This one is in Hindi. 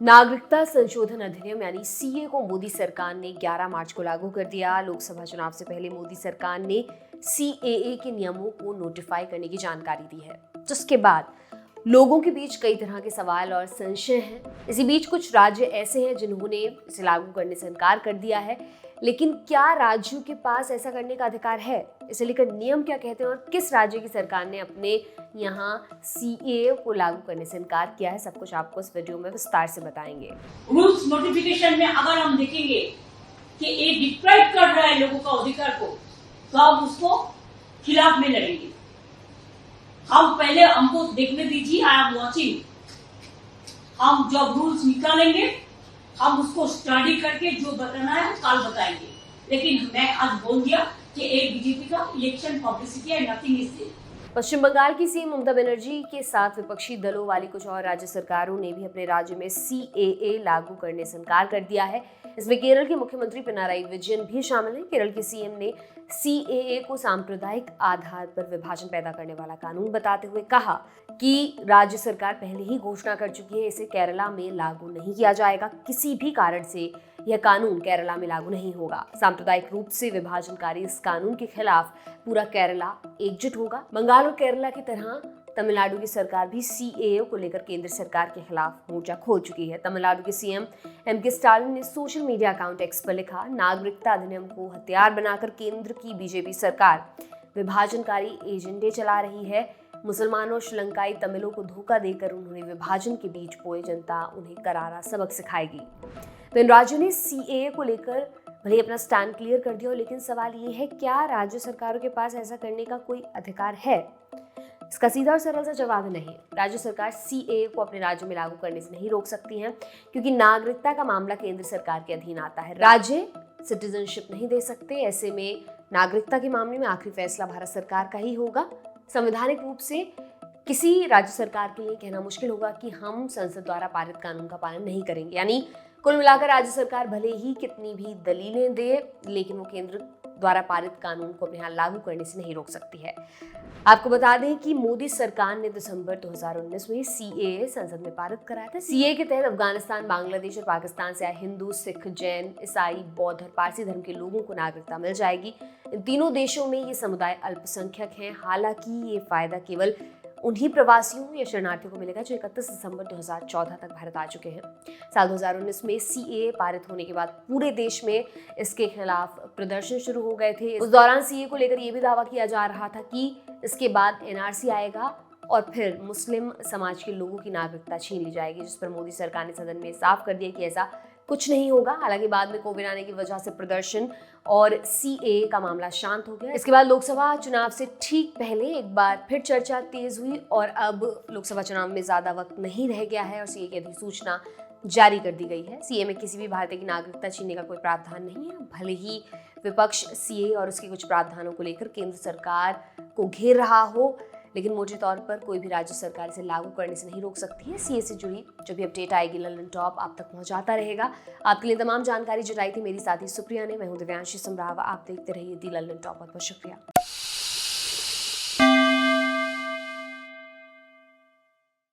नागरिकता संशोधन अधिनियम यानी सीए को मोदी सरकार ने 11 मार्च को लागू कर दिया। लोकसभा चुनाव से पहले मोदी सरकार ने सीएए के नियमों को नोटिफाई करने की जानकारी दी है, जिसके बाद लोगों के बीच कई तरह के सवाल और संशय हैं। इसी बीच कुछ राज्य ऐसे हैं जिन्होंने इसे लागू करने से इनकार कर दिया है, लेकिन क्या राज्यों के पास ऐसा करने का अधिकार है? इसे लेकर नियम क्या कहते हैं और किस राज्य की सरकार ने अपने यहाँ सीएए को लागू करने से इनकार किया है, सब कुछ आपको इस वीडियो में विस्तार से बताएंगे। रूल्स नोटिफिकेशन में अगर हम देखेंगे कि ये डिप्राइव कर रहा है लोगों का अधिकार को, तो हम उसको खिलाफ में लड़ेंगे। हम पहले हमको देखने दीजिए, आई एम वॉचिंग। हम जब रूल्स निकालेंगे हम उसको स्टडी करके जो बताना है कल बताएंगे, लेकिन मैं आज बोल दिया कि एक बीजेपी का इलेक्शन पब्लिसिटी है, नथिंग इज देयर। पश्चिम बंगाल की सीएम ममता बनर्जी के साथ विपक्षी दलों वाली कुछ और राज्य सरकारों ने भी अपने राज्य में सीएए लागू करने से इनकार कर दिया है। इसमें केरल के मुख्यमंत्री पिनाराई विजयन भी शामिल हैं। केरल के सीएम ने सीएए को सांप्रदायिक आधार पर विभाजन पैदा करने वाला कानून बताते हुए कहा कि राज्य सरकार पहले ही घोषणा कर चुकी है, इसे केरला में लागू नहीं किया जाएगा। किसी भी कारण से यह कानून केरला में लागू नहीं होगा। सांप्रदायिक रूप से विभाजनकारी इस कानून के खिलाफ पूरा केरला एकजुट होगा। बंगाल और केरला की तरह तमिलनाडु की सरकार भी सीएए को लेकर केंद्र सरकार के खिलाफ मोर्चा खोल चुकी है। तमिलनाडु के सीएम एमके स्टालिन ने सोशल मीडिया अकाउंट एक्स पर लिखा, नागरिकता अधिनियम को हथियार बनाकर केंद्र की बीजेपी सरकार विभाजनकारी एजेंडे चला रही है। मुसलमानों और श्रीलंकाई तमिलों को धोखा देकर उन्होंने विभाजन के बीच बोए, जनता उन्हें करारा सबक सिखाएगी। तो इन राज्यों ने सीएए को लेकर भले अपना स्टैंड क्लियर कर दिया हो, लेकिन सवाल ये है, क्या राज्य सरकारों के पास ऐसा करने का कोई अधिकार है? इसका सीधा और सरल सा जवाब नहीं। राज्य सरकार सीएए को अपने राज्य में लागू करने से नहीं रोक सकती हैं, क्योंकि नागरिकता का मामला केंद्र सरकार के अधीन आता है। राज्य सिटीजनशिप नहीं दे सकते। ऐसे में नागरिकता के मामले में आखिरी फैसला भारत सरकार का ही होगा। संवैधानिक रूप से किसी राज्य सरकार के लिए कहना मुश्किल होगा कि हम संसद द्वारा पारित कानून का पालन नहीं करेंगे। यानी कुल मिलाकर राज्य सरकार भले ही कितनी भी दलीलें दे, लेकिन वो केंद्र द्वारा पारित कानून को अपने यहाँ लागू करने से नहीं रोक सकती है। आपको बता दें कि मोदी सरकार ने दिसंबर 2019 में सीएए संसद में पारित कराया था। सीएए के तहत अफगानिस्तान, बांग्लादेश और पाकिस्तान से आए हिंदू, सिख, जैन, ईसाई, बौद्ध और पारसी धर्म के लोगों को नागरिकता मिल जाएगी। इन तीनों देशों में ये समुदाय अल्पसंख्यक हैं। हालांकि ये फायदा केवल उन्हीं प्रवासियों या शरणार्थियों को मिलेगा जो 31 दिसंबर 2014 तक भारत आ चुके हैं। साल 2019 में सीएए पारित होने के बाद पूरे देश में इसके खिलाफ प्रदर्शन शुरू हो गए थे। उस दौरान सीएए को लेकर यह भी दावा किया जा रहा था कि इसके बाद एनआरसी आएगा और फिर मुस्लिम समाज के लोगों की नागरिकता छीन ली जाएगी, जिस पर मोदी सरकार ने सदन में साफ कर दिया कि ऐसा कुछ नहीं होगा। हालांकि बाद में कोविड आने की वजह से प्रदर्शन और सीएए का मामला शांत हो गया। इसके बाद लोकसभा चुनाव से ठीक पहले एक बार फिर चर्चा तेज हुई और अब लोकसभा चुनाव में ज्यादा वक्त नहीं रह गया है और सीएए की अधिसूचना जारी कर दी गई है। सीएए में किसी भी भारतीय की नागरिकता छीनने का कोई प्रावधान नहीं है। भले ही विपक्ष सीएए और उसके कुछ प्रावधानों को लेकर केंद्र सरकार को घेर रहा हो, लेकिन मोटे तौर पर कोई भी राज्य सरकार इसे लागू करने से नहीं रोक सकती है। सीए से जुड़ी जो भी अपडेट आएगी ललन टॉप आप तक पहुंचाता रहेगा। आपके लिए तमाम जानकारी जुटाई थी मेरी साथी सुप्रिया ने। मैं हूं दिव्यांशी समराव। आप देखते रहिए दी ललन टॉप। बहुत बहुत शुक्रिया।